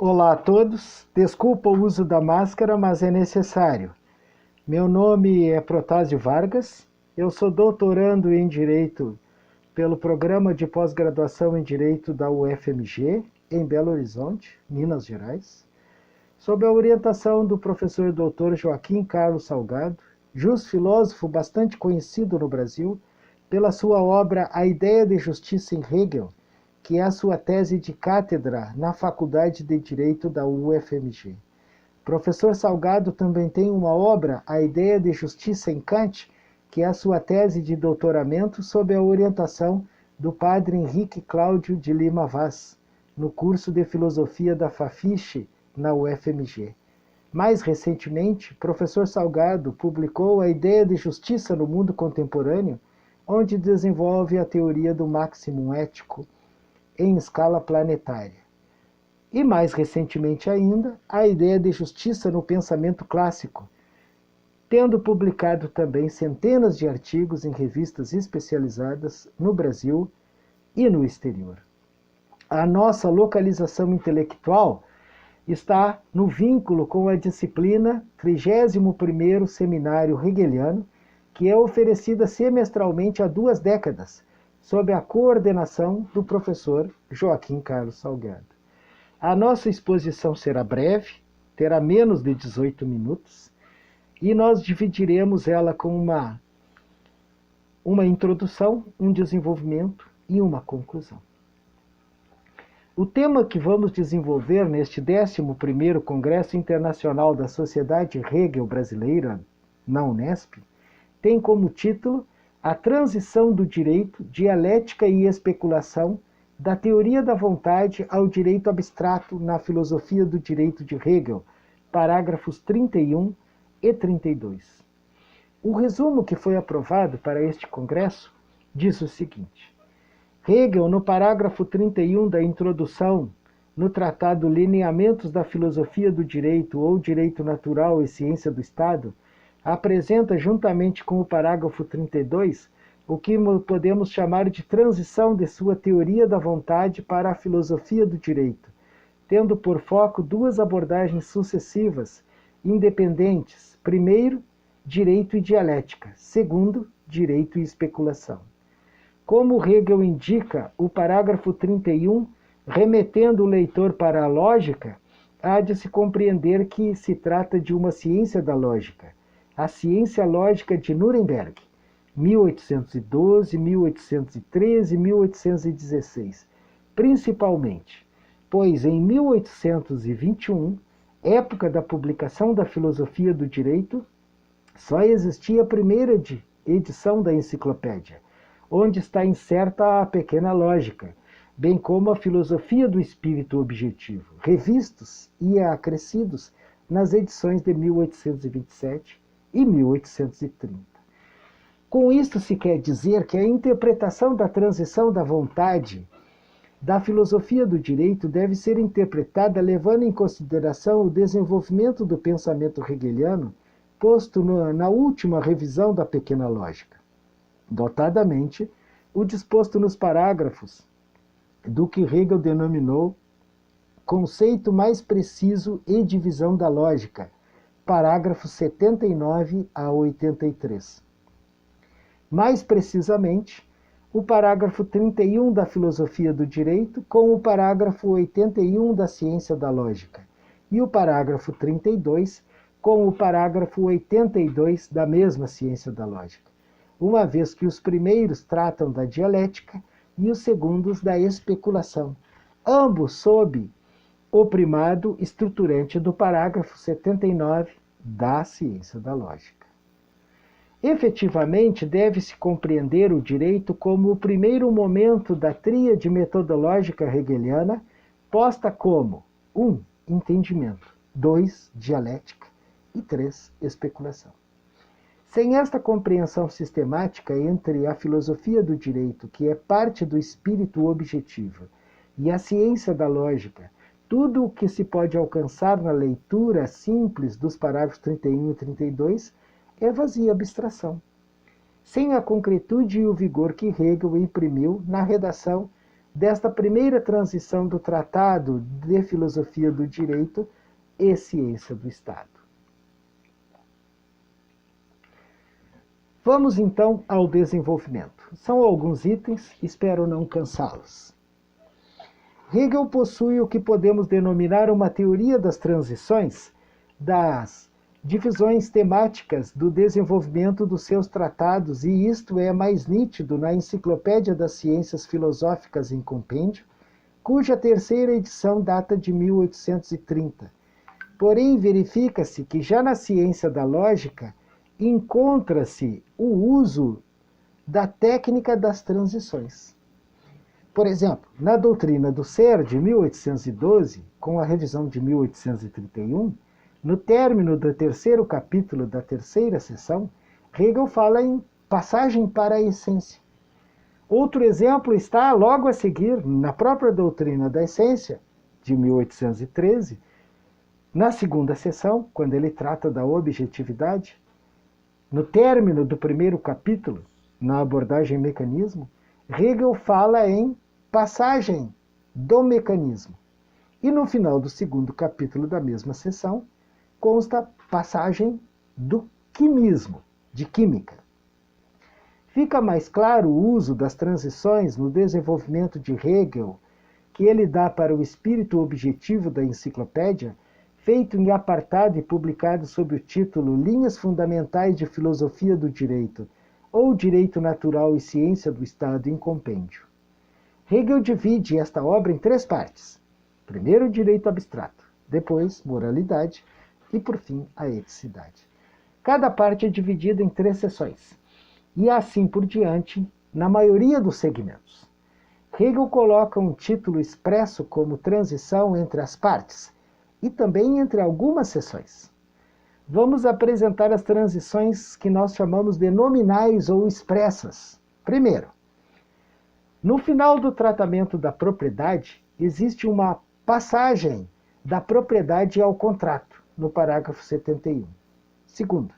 Olá a todos, desculpa o uso da máscara, mas é necessário. Meu nome é Protásio Vargas, eu sou doutorando em Direito pelo Programa de Pós-Graduação em Direito da UFMG, em Belo Horizonte, Minas Gerais, sob a orientação do professor Dr. Joaquim Carlos Salgado, filósofo bastante conhecido no Brasil pela sua obra A Ideia de Justiça em Hegel, que é a sua tese de cátedra na Faculdade de Direito da UFMG. Professor Salgado também tem uma obra, A Ideia de Justiça em Kant, que é a sua tese de doutoramento sob a orientação do padre Henrique Cláudio de Lima Vaz, no curso de Filosofia da Fafiche, na UFMG. Mais recentemente, professor Salgado publicou A Ideia de Justiça no Mundo Contemporâneo, onde desenvolve a teoria do máximo ético em escala planetária. E mais recentemente ainda, A Ideia de Justiça no Pensamento Clássico, tendo publicado também centenas de artigos em revistas especializadas no Brasil e no exterior. A nossa localização intelectual está no vínculo com a disciplina 31º Seminário Hegeliano, que é oferecida semestralmente há 2 décadas, sob a coordenação do professor Joaquim Carlos Salgado. A nossa exposição será breve, terá menos de 18 minutos, e nós dividiremos ela com uma introdução, um desenvolvimento e uma conclusão. O tema que vamos desenvolver neste 11º Congresso Internacional da Sociedade Hegel Brasileira, na Unesp, tem como título A Transição do Direito, Dialética e Especulação, da Teoria da Vontade ao Direito Abstrato na Filosofia do Direito de Hegel, parágrafos 31 e 32. O resumo que foi aprovado para este congresso diz o seguinte: Hegel, no parágrafo 31 da introdução, no tratado Lineamentos da Filosofia do Direito ou Direito Natural e Ciência do Estado, apresenta, juntamente com o parágrafo 32, o que podemos chamar de transição de sua teoria da vontade para a filosofia do direito, tendo por foco 2 abordagens sucessivas, independentes. Primeiro, direito e dialética. Segundo, direito e especulação. Como Hegel indica, o parágrafo 31, remetendo o leitor para a lógica, há de se compreender que se trata de uma ciência da lógica, a ciência lógica de Nuremberg, 1812, 1813 e 1816, principalmente, pois em 1821, época da publicação da Filosofia do Direito, só existia a primeira edição da enciclopédia, onde está incerta a pequena lógica, bem como a filosofia do espírito objetivo, revistos e acrescidos nas edições de 1827 e 1830. Com isto se quer dizer que a interpretação da transição da vontade da filosofia do direito deve ser interpretada levando em consideração o desenvolvimento do pensamento hegeliano posto na última revisão da pequena lógica, notadamente o disposto nos parágrafos do que Hegel denominou conceito mais preciso e divisão da lógica, parágrafos 79 a 83. Mais precisamente, o parágrafo 31 da Filosofia do Direito com o parágrafo 81 da Ciência da Lógica e o parágrafo 32 com o parágrafo 82 da mesma Ciência da Lógica, uma vez que os primeiros tratam da dialética e os segundos da especulação, ambos sob o primado estruturante do parágrafo 79 da Ciência da Lógica. Efetivamente, deve-se compreender o direito como o primeiro momento da tríade metodológica hegeliana, posta como 1. Entendimento, 2. Dialética e 3. Especulação. Sem esta compreensão sistemática entre a filosofia do direito, que é parte do espírito objetivo, e a ciência da lógica, tudo o que se pode alcançar na leitura simples dos parágrafos 31 e 32 é vazia abstração, sem a concretude e o vigor que Hegel imprimiu na redação desta primeira transição do Tratado de Filosofia do Direito e Ciência do Estado. Vamos então ao desenvolvimento. São alguns itens, espero não cansá-los. Hegel possui o que podemos denominar uma teoria das transições, das divisões temáticas do desenvolvimento dos seus tratados, e isto é mais nítido na Enciclopédia das Ciências Filosóficas em Compêndio, cuja terceira edição data de 1830. Porém, verifica-se que já na ciência da lógica encontra-se o uso da técnica das transições. Por exemplo, na doutrina do ser, de 1812, com a revisão de 1831, no término do terceiro capítulo da terceira seção, Hegel fala em passagem para a essência. Outro exemplo está logo a seguir, na própria doutrina da essência, de 1813, na segunda seção, quando ele trata da objetividade. No término do primeiro capítulo, na abordagem mecanismo, Hegel fala em passagem do mecanismo. E no final do segundo capítulo da mesma seção, consta passagem do quimismo, de química. Fica mais claro o uso das transições no desenvolvimento de Hegel, que ele dá para o espírito objetivo da enciclopédia, feito em apartado e publicado sob o título Linhas Fundamentais de Filosofia do Direito, ou Direito Natural e Ciência do Estado em Compêndio. Hegel divide esta obra em três partes. Primeiro, o direito abstrato, depois, moralidade e, por fim, a eticidade. Cada parte é dividida em 3 seções, e assim por diante, na maioria dos segmentos. Hegel coloca um título expresso como transição entre as partes, e também entre algumas seções. Vamos apresentar as transições que nós chamamos de nominais ou expressas. Primeiro, no final do tratamento da propriedade, existe uma passagem da propriedade ao contrato, no parágrafo 71. Segundo,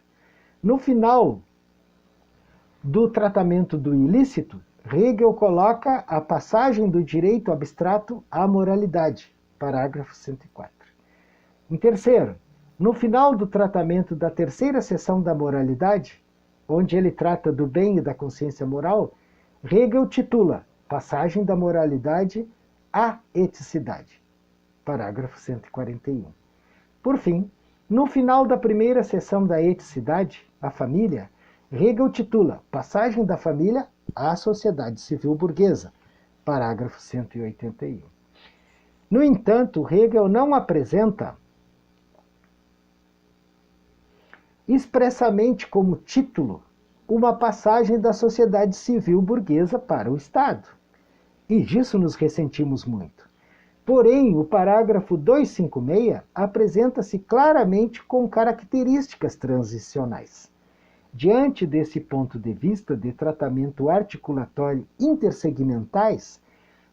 no final do tratamento do ilícito, Hegel coloca a passagem do direito abstrato à moralidade, parágrafo 104. Em terceiro, no final do tratamento da terceira seção da moralidade, onde ele trata do bem e da consciência moral, Hegel titula Passagem da moralidade à eticidade, parágrafo 141. Por fim, no final da primeira seção da eticidade, a família, Hegel titula Passagem da família à sociedade civil burguesa, parágrafo 181. No entanto, Hegel não apresenta expressamente como título uma passagem da sociedade civil burguesa para o Estado. E disso nos ressentimos muito. Porém, o parágrafo 256 apresenta-se claramente com características transicionais. Diante desse ponto de vista de tratamento articulatório intersegmentais,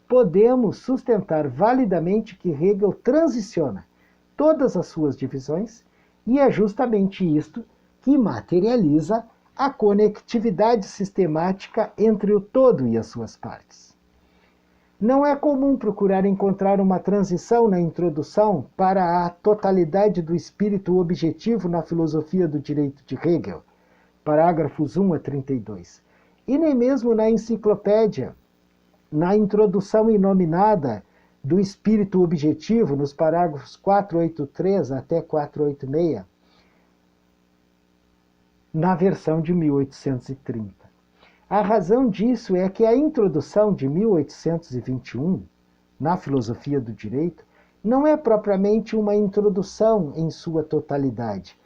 podemos sustentar validamente que Hegel transiciona todas as suas divisões, e é justamente isto que materializa a conectividade sistemática entre o todo e as suas partes. Não é comum procurar encontrar uma transição na introdução para a totalidade do espírito objetivo na filosofia do direito de Hegel, parágrafos 1 a 32, e nem mesmo na enciclopédia, na introdução inominada do espírito objetivo, nos parágrafos 483 até 486, na versão de 1830. A razão disso é que a introdução de 1821, na filosofia do direito, não é propriamente uma introdução em sua totalidade,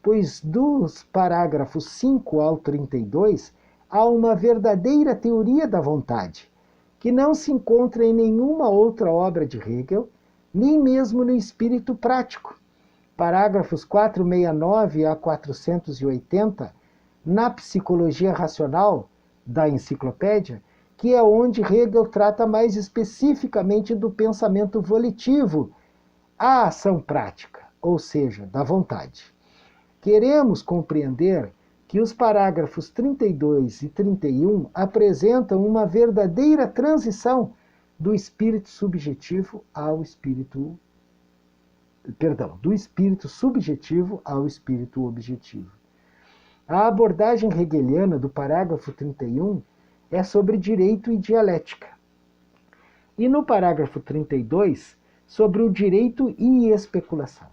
pois dos parágrafos 5 ao 32 há uma verdadeira teoria da vontade, que não se encontra em nenhuma outra obra de Hegel, nem mesmo no espírito prático. Parágrafos 469 a 480, na Psicologia Racional da enciclopédia, que é onde Hegel trata mais especificamente do pensamento volitivo, a ação prática, ou seja, da vontade. Queremos compreender que os parágrafos 32 e 31 apresentam uma verdadeira transição do espírito subjetivo ao espírito... Perdão, do espírito subjetivo ao espírito objetivo. A abordagem hegeliana do parágrafo 31 é sobre direito e dialética. E no parágrafo 32, sobre o direito e especulação.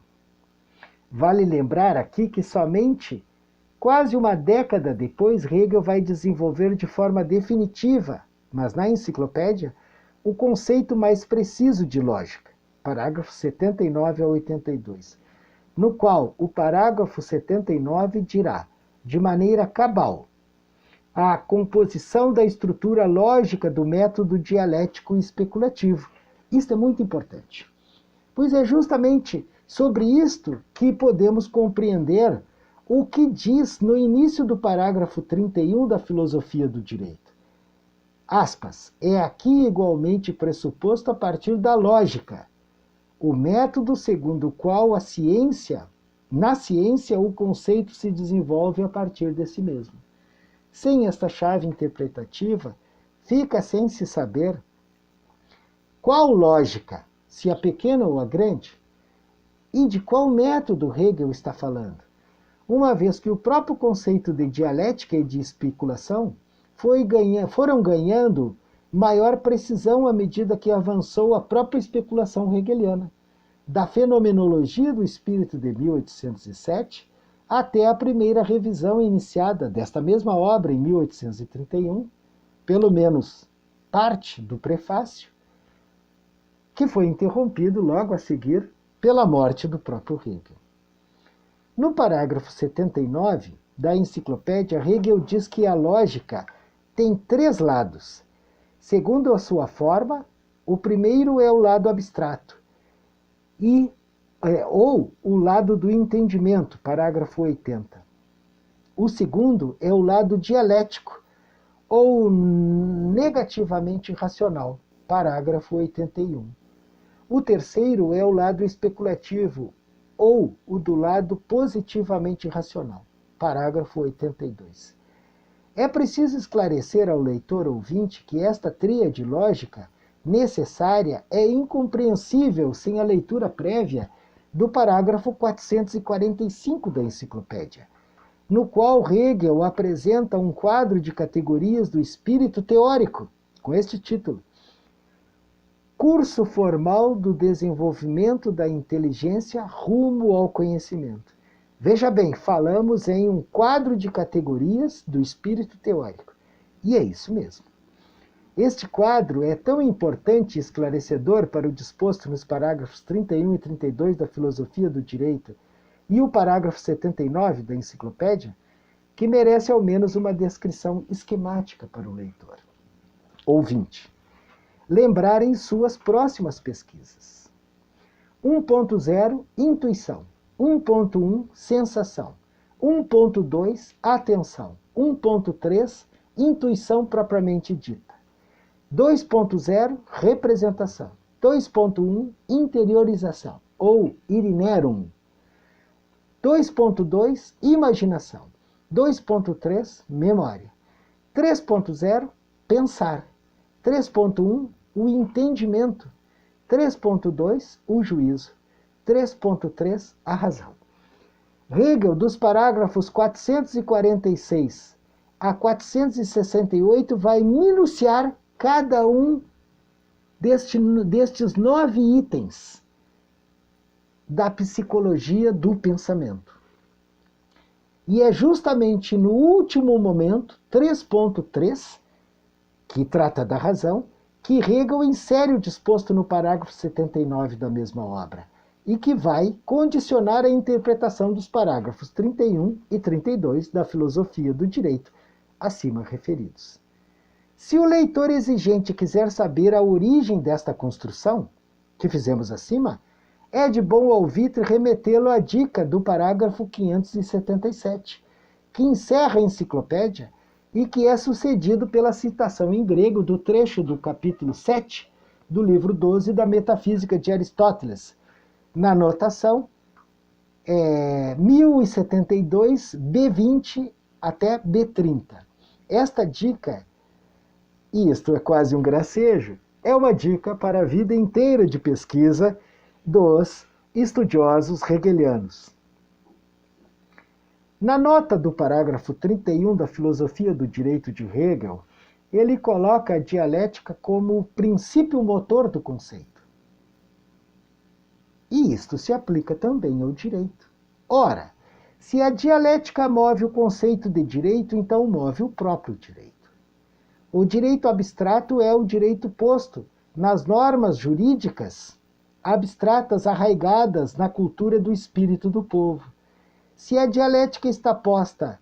Vale lembrar aqui que somente quase uma década depois Hegel vai desenvolver de forma definitiva, mas na enciclopédia, o conceito mais preciso de lógica, parágrafos 79 a 82, no qual o parágrafo 79 dirá, de maneira cabal, a composição da estrutura lógica do método dialético e especulativo. Isto é muito importante, pois é justamente sobre isto que podemos compreender o que diz no início do parágrafo 31 da Filosofia do Direito. Aspas, é aqui igualmente pressuposto a partir da lógica, o método segundo o qual na ciência o conceito se desenvolve a partir desse mesmo. Sem esta chave interpretativa, fica sem se saber qual lógica, se a pequena ou a grande, e de qual método Hegel está falando, uma vez que o próprio conceito de dialética e de especulação foram ganhando maior precisão à medida que avançou a própria especulação hegeliana, da fenomenologia do espírito de 1807 até a primeira revisão iniciada desta mesma obra em 1831, pelo menos parte do prefácio, que foi interrompido logo a seguir pela morte do próprio Hegel. No parágrafo 79 da enciclopédia, Hegel diz que a lógica tem 3 lados. Segundo a sua forma, o primeiro é o lado abstrato, ou o lado do entendimento, parágrafo 80. O segundo é o lado dialético, ou negativamente racional, parágrafo 81. O terceiro é o lado especulativo, ou o do lado positivamente racional, parágrafo 82. É preciso esclarecer ao leitor ouvinte que esta tríade lógica necessária é incompreensível sem a leitura prévia do parágrafo 445 da enciclopédia, no qual Hegel apresenta um quadro de categorias do espírito teórico, com este título: Curso formal do desenvolvimento da inteligência rumo ao conhecimento. Veja bem, falamos em um quadro de categorias do espírito teórico. E é isso mesmo. Este quadro é tão importante e esclarecedor para o disposto nos parágrafos 31 e 32 da Filosofia do Direito e o parágrafo 79 da enciclopédia, que merece ao menos uma descrição esquemática para o leitor. Ouvinte. Lembrarem suas próximas pesquisas. 1.0, intuição. 1.1, sensação. 1.2, atenção. 1.3, intuição propriamente dita. 2.0, representação. 2.1, interiorização, ou irinerum. 2.2, imaginação. 2.3, memória. 3.0, pensar. 3.1, o entendimento. 3.2, o juízo. 3.3, a razão. Hegel, dos parágrafos 446 a 468, vai minuciar cada um destes 9 itens da psicologia do pensamento. E é justamente no último momento, 3.3, que trata da razão, que Hegel insere o disposto no parágrafo 79 da mesma obra, e que vai condicionar a interpretação dos parágrafos 31 e 32 da Filosofia do Direito, acima referidos. Se o leitor exigente quiser saber a origem desta construção, que fizemos acima, é de bom alvitre remetê-lo à dica do parágrafo 577, que encerra a enciclopédia e que é sucedido pela citação em grego do trecho do capítulo 7 do livro 12 da Metafísica de Aristóteles, na notação 1072, B20 até B30. Esta dica, e isto é quase um gracejo, é uma dica para a vida inteira de pesquisa dos estudiosos hegelianos. Na nota do parágrafo 31 da Filosofia do Direito de Hegel, ele coloca a dialética como o princípio motor do conceito. E isto se aplica também ao direito. Ora, se a dialética move o conceito de direito, então move o próprio direito. O direito abstrato é o direito posto nas normas jurídicas abstratas arraigadas na cultura do espírito do povo. Se a dialética está posta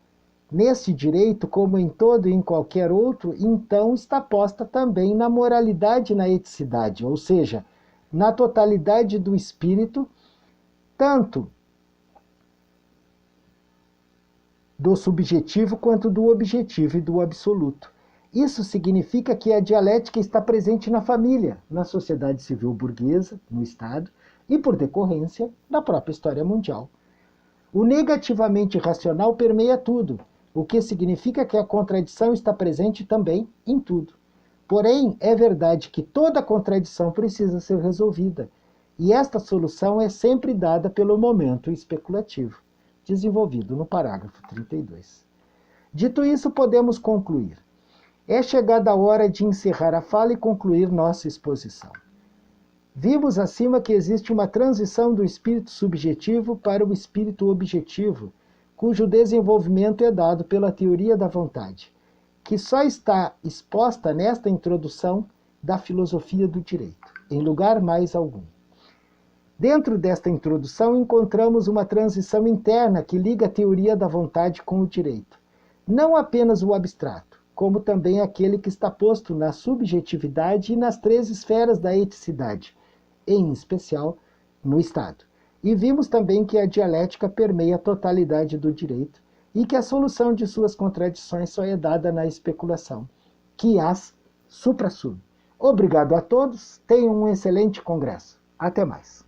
nesse direito, como em todo e em qualquer outro, então está posta também na moralidade e na eticidade, ou seja, na totalidade do espírito, tanto do subjetivo quanto do objetivo e do absoluto. Isso significa que a dialética está presente na família, na sociedade civil burguesa, no Estado e, por decorrência, na própria história mundial. O negativamente racional permeia tudo, o que significa que a contradição está presente também em tudo. Porém, é verdade que toda contradição precisa ser resolvida, e esta solução é sempre dada pelo momento especulativo, desenvolvido no parágrafo 32. Dito isso, podemos concluir. É chegada a hora de encerrar a fala e concluir nossa exposição. Vimos acima que existe uma transição do espírito subjetivo para o espírito objetivo, cujo desenvolvimento é dado pela teoria da vontade, que só está exposta nesta introdução da filosofia do direito, em lugar mais algum. Dentro desta introdução encontramos uma transição interna que liga a teoria da vontade com o direito, não apenas o abstrato, como também aquele que está posto na subjetividade e nas três esferas da eticidade, em especial no Estado. E vimos também que a dialética permeia a totalidade do direito e que a solução de suas contradições só é dada na especulação, que as suprassume. Obrigado a todos, tenham um excelente congresso. Até mais.